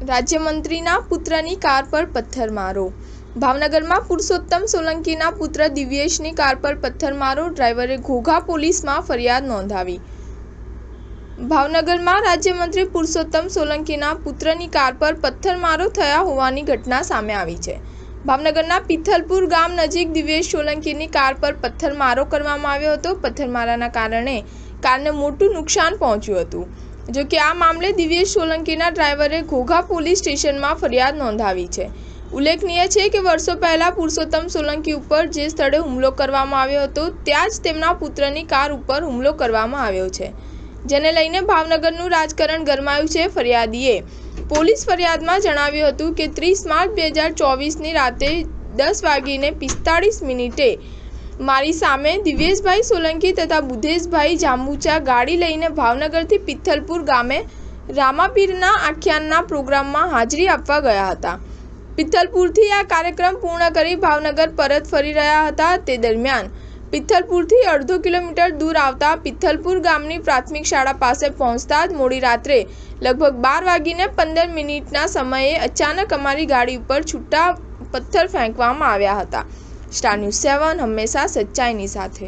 રાજ્યમંત્રીના પુત્રની કાર પર પથ્થરમારો। ભાવનગરમાં પુરુષોત્તમ સોલંકીના પુત્ર દિવ્યેશની કાર પર પથ્થરમારો, ડ્રાઈવરે ઘોઘા પોલીસમાં ફરિયાદ નોંધાવી। ભાવનગરમાં રાજ્યમંત્રી પુરુષોત્તમ સોલંકીના પુત્રની કાર પર પથ્થરમારો થયા હોવાની ઘટના સામે આવી છે। ભાવનગરના પિથલપુર ગામ નજીક દિવ્યેશ સોલંકીની કાર પર પથ્થરમારો કરવામાં આવ્યો હતો। પથ્થરમારાના કારણે કારને મોટું નુકસાન પહોંચ્યું હતું। જો કે આ મામલે દિવ્યેશ સોલંકીના ડ્રાઈવરે ઘોઘા પોલીસ સ્ટેશનમાં ફરિયાદ નોંધાવી છે। ઉલ્લેખનીય છે કે વર્ષો પહેલા પુરુષોત્તમ સોલંકી ઉપર જે સ્થળે હુમલો કરવામાં આવ્યો હતો ત્યાં જ તેમના પુત્રની કાર ઉપર હુમલો કરવામાં આવ્યો છે, જેને લઈને ભાવનગરનું રાજકારણ ગરમાયું છે। ફરિયાદીએ પોલીસ ફરિયાદમાં જણાવ્યું હતું કે 30 માર્ચ 2024ની રાતે 10:45 મારી સામે દિવ્યેશભાઈ સોલંકી તથા બુધેશભાઈ જાંબુચા ગાડી લઈને ભાવનગરથી પિથલપુર ગામે રામાપીરના આખ્યાનના પ્રોગ્રામમાં હાજરી આપવા ગયા હતા। પિથલપુરથી આ કાર્યક્રમ પૂર્ણ કરી ભાવનગર પરત ફરી રહ્યા હતા। તે દરમિયાન પિથલપુરથી અડધો કિલોમીટર દૂર આવતા પિથલપુર ગામની પ્રાથમિક શાળા પાસે પહોંચતા જ મોડી રાત્રે લગભગ 12:15ના સમયે અચાનક અમારી ગાડી ઉપર છૂટા પથ્થર ફેંકવામાં આવ્યા હતા। સ્ટાર ન્યૂઝ 7 હંમેશા સચ્ચાઈની સાથે।